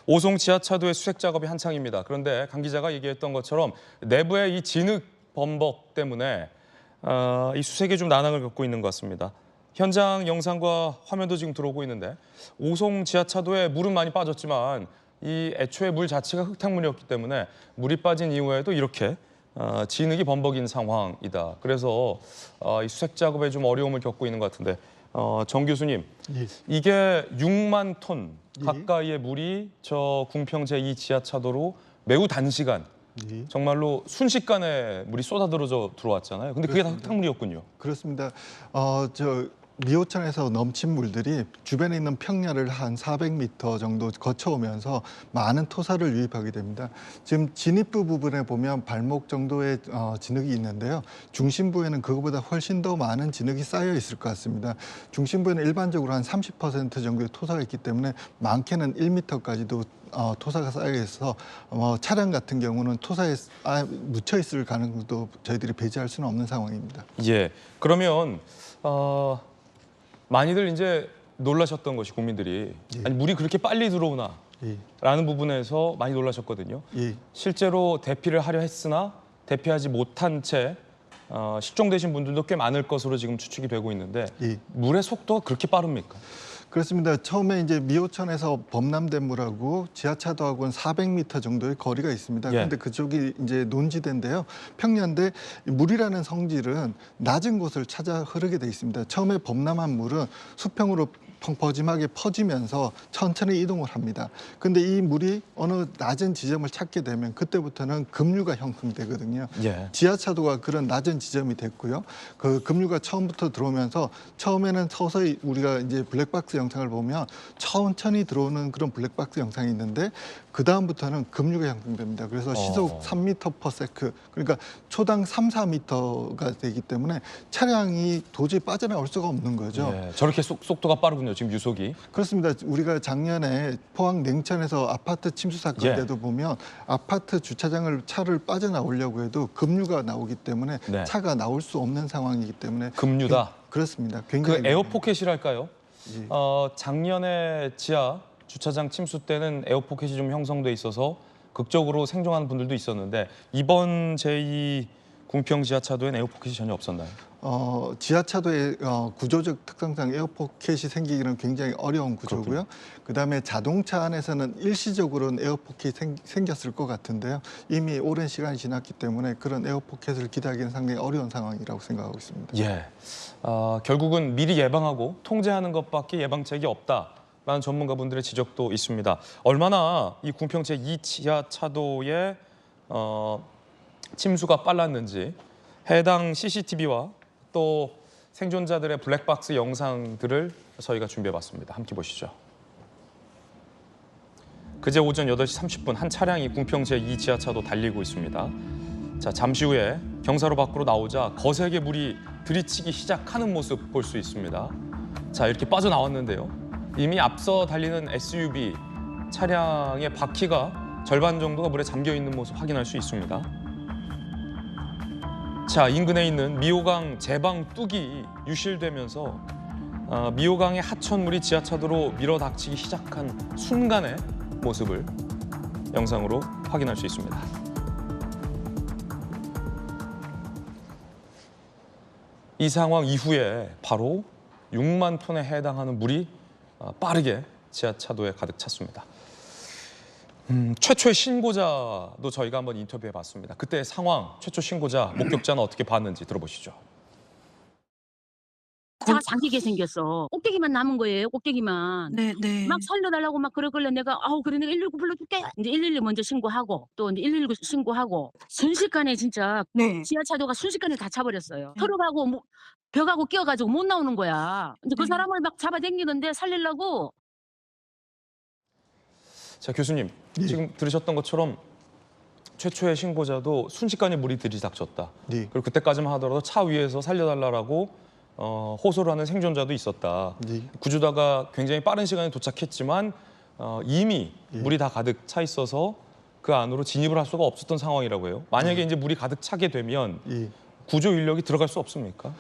오송 지하차도의 수색 작업이 한창입니다. 그런데 강 기자가 얘기했던 것처럼 내부의 이 진흙 범벅 때문에 이 수색이 좀 난항을 겪고 있는 것 같습니다. 현장 영상과 화면도 지금 들어오고 있는데 오송 지하차도에 물은 많이 빠졌지만 이 애초에 물 자체가 흙탕물이었기 때문에 물이 빠진 이후에도 이렇게 진흙이 범벅인 상황이다. 그래서 이 수색 작업에 좀 어려움을 겪고 있는 것 같은데 정 교수님, 예. 이게 6만 톤 예. 가까이의 물이 저 궁평 제2 지하차도로 매우 단시간, 예. 정말로 순식간에 물이 쏟아들어져 들어왔잖아요. 근데 그게 다 흙탕물이었군요. 그렇습니다. 미호천에서 넘친 물들이 주변에 있는 평야를 한 400m 정도 거쳐오면서 많은 토사를 유입하게 됩니다. 지금 진입부 부분에 보면 발목 정도의 진흙이 있는데요. 중심부에는 그거보다 훨씬 더 많은 진흙이 쌓여 있을 것 같습니다. 중심부에는 일반적으로 한 30% 정도의 토사가 있기 때문에 많게는 1m까지도 토사가 쌓여 있어서 차량 같은 경우는 토사에 묻혀 있을 가능성도 저희들이 배제할 수는 없는 상황입니다. 예. 그러면 많이들 이제 놀라셨던 것이 국민들이 예. 아니 물이 그렇게 빨리 들어오나? 예. 라는 부분에서 많이 놀라셨거든요. 예. 실제로 대피를 하려 했으나 대피하지 못한 채 실종되신 분들도 꽤 많을 것으로 지금 추측이 되고 있는데 예. 물의 속도가 그렇게 빠릅니까? 그렇습니다. 처음에 이제 미호천에서 범람대물하고 지하차도하고는 400m 정도의 거리가 있습니다. 예. 그런데 그쪽이 이제 논지대인데요. 평야인데 물이라는 성질은 낮은 곳을 찾아 흐르게 돼 있습니다. 처음에 범람한 물은 수평으로 펑퍼짐하게 퍼지면서 천천히 이동을 합니다. 근데 이 물이 어느 낮은 지점을 찾게 되면 그때부터는 급류가 형성되거든요. 예. 지하차도가 그런 낮은 지점이 됐고요. 그 급류가 처음부터 들어오면서 처음에는 서서히 우리가 이제 블랙박스 영상을 보면 천천히 들어오는 그런 블랙박스 영상이 있는데 그 다음부터는 급류가 형성됩니다. 그래서 시속 3m/s, 그러니까 초당 3, 4m가 되기 때문에 차량이 도저히 빠져나올 수가 없는 거죠. 예. 저렇게 속도가 빠르군요. 지금 유속이. 그렇습니다. 우리가 작년에 포항 냉천에서 아파트 침수 사건 예. 때도 보면 아파트 주차장을 차를 빠져나오려고 해도 급류가 나오기 때문에 네. 차가 나올 수 없는 상황이기 때문에 급류다. 그렇습니다. 그 굉장히 에어포켓이랄까요? 예. 작년에 지하 주차장 침수 때는 에어포켓이 좀 형성돼 있어서 극적으로 생존하는 분들도 있었는데 이번 제2 궁평 지하차도엔 에어포켓이 전혀 없었나요? 지하차도의 구조적 특성상 에어포켓이 생기기는 굉장히 어려운 구조고요. 그다음에 자동차 안에서는 일시적으로는 에어포켓이 생겼을 것 같은데요. 이미 오랜 시간이 지났기 때문에 그런 에어포켓을 기대하기는 상당히 어려운 상황이라고 생각하고 있습니다. 예. 결국은 미리 예방하고 통제하는 것밖에 예방책이 없다라는 전문가분들의 지적도 있습니다. 얼마나 이 궁평 제2 지하차도의 침수가 빨랐는지 해당 CCTV와 또 생존자들의 블랙박스 영상들을 저희가 준비해봤습니다. 함께 보시죠. 그제 오전 8시 30분 한 차량이 궁평 제2 지하차도 달리고 있습니다. 자, 잠시 후에 경사로 밖으로 나오자 거세게 물이 들이치기 시작하는 모습 볼 수 있습니다. 자, 이렇게 빠져나왔는데요. 이미 앞서 달리는 SUV 차량의 바퀴가 절반 정도가 물에 잠겨 있는 모습 확인할 수 있습니다. 자, 인근에 있는 미호강 제방 뚝이 유실되면서 미호강의 하천물이 지하차도로 밀어닥치기 시작한 순간의 모습을 영상으로 확인할 수 있습니다. 이 상황 이후에 바로 6만 톤에 해당하는 물이 빠르게 지하차도에 가득 찼습니다. 최초의 신고자도 저희가 한번 인터뷰해봤습니다. 그때 상황, 최초 신고자, 목격자는 어떻게 봤는지 들어보시죠. 차가 잠기게 생겼어. 꼭대기만 남은 거예요. 꼭대기만. 네. 막 살려달라고 막 그러길래 내가 그래 내가 119 불러줄게. 이제 112 먼저 신고하고 또 이제 119 신고하고 순식간에 진짜 네. 지하차도가 순식간에 다 차버렸어요. 터널하고 뭐 벽하고 끼어가지고 못 나오는 거야. 이제 그 네. 사람을 막 잡아당기는데 살리려고. 자, 교수님, 예. 지금 들으셨던 것처럼 최초의 신고자도 순식간에 물이 들이닥쳤다. 예. 그리고 그때까지만 하더라도 차 위에서 살려달라고 호소를 하는 생존자도 있었다. 예. 구조대가 굉장히 빠른 시간에 도착했지만 이미 예. 물이 다 가득 차 있어서 그 안으로 진입을 할 수가 없었던 상황이라고 해요. 만약에 이제 물이 가득 차게 되면 예. 구조 인력이 들어갈 수 없습니까?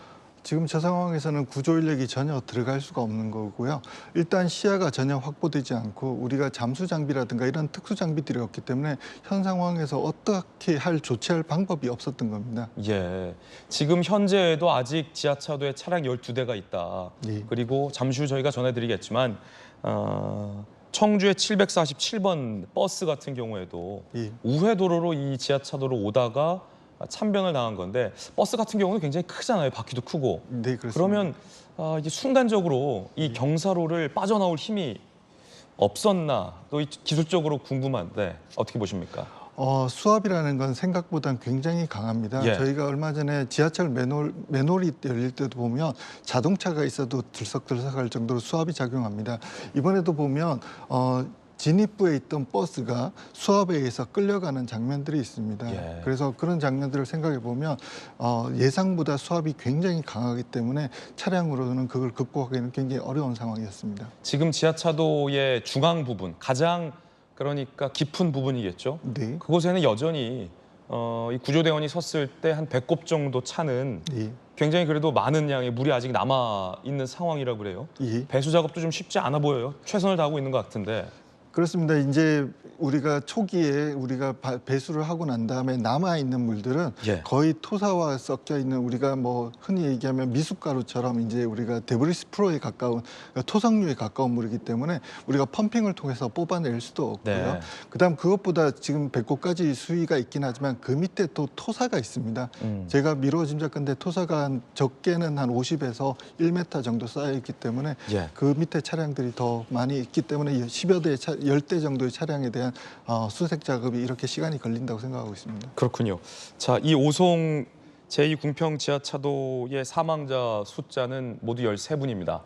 지금 저 상황에서는 구조 인력이 전혀 들어갈 수가 없는 거고요. 일단 시야가 전혀 확보되지 않고 우리가 잠수 장비라든가 이런 특수 장비들이 없기 때문에 현 상황에서 어떻게 조치할 방법이 없었던 겁니다. 예. 지금 현재에도 아직 지하차도에 차량 12대가 있다. 예. 그리고 잠시 후 저희가 전해드리겠지만 청주의 747번 버스 같은 경우에도 예. 우회도로로 이 지하차도로 오다가 참변을 당한 건데 버스 같은 경우는 굉장히 크잖아요. 바퀴도 크고. 네, 그렇습니다. 그러면 이게 순간적으로 이 경사로를 빠져나올 힘이 없었나 또 기술적으로 궁금한데 어떻게 보십니까? 수압이라는 건 생각보다는 굉장히 강합니다. 예. 저희가 얼마 전에 지하철 맨홀이 열릴 때도 보면 자동차가 있어도 들썩들썩할 정도로 수압이 작용합니다. 이번에도 보면 진입부에 있던 버스가 수압에 의해서 끌려가는 장면들이 있습니다. 예. 그래서 그런 장면들을 생각해 보면 예상보다 수압이 굉장히 강하기 때문에 차량으로는 그걸 극복하기는 굉장히 어려운 상황이었습니다. 지금 지하차도의 중앙 부분, 가장 그러니까 깊은 부분이겠죠. 네. 그곳에는 여전히 이 구조대원이 섰을 때 한 100곱 정도 차는 예. 굉장히 그래도 많은 양의 물이 아직 남아 있는 상황이라고 그래요. 예. 배수 작업도 좀 쉽지 않아 보여요. 최선을 다하고 있는 것 같은데. 그렇습니다. 이제 우리가 초기에 우리가 배수를 하고 난 다음에 남아 있는 물들은 예. 거의 토사와 섞여 있는 우리가 뭐 흔히 얘기하면 미숫가루처럼 이제 우리가 데브리스 프로에 가까운 토성류에 가까운 물이기 때문에 우리가 펌핑을 통해서 뽑아낼 수도 없고요. 네. 그다음 그것보다 지금 배꼽까지 수위가 있긴 하지만 그 밑에 또 토사가 있습니다. 제가 미루어 짐작컨대 토사가 적게는 한 50에서 1m 정도 쌓여 있기 때문에 예. 그 밑에 차량들이 더 많이 있기 때문에 10여 대, 10대 정도의 차량에 대한 수색 작업이 이렇게 시간이 걸린다고 생각하고 있습니다. 그렇군요. 자, 이 오송 제2궁평 지하차도의 사망자 숫자는 모두 13분입니다.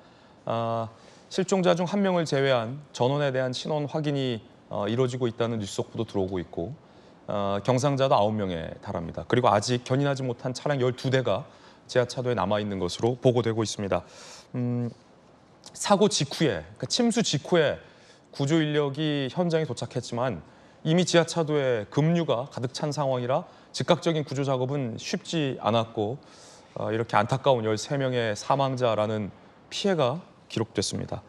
실종자 중 한 명을 제외한 전원에 대한 신원 확인이 이루어지고 있다는 뉴스 속보도 들어오고 있고 경상자도 9명에 달합니다. 그리고 아직 견인하지 못한 차량 12대가 지하차도에 남아있는 것으로 보고되고 있습니다. 사고 직후에, 그러니까 침수 직후에 구조 인력이 현장에 도착했지만 이미 지하차도에 급류가 가득 찬 상황이라 즉각적인 구조 작업은 쉽지 않았고 이렇게 안타까운 13명의 사망자라는 피해가 기록됐습니다.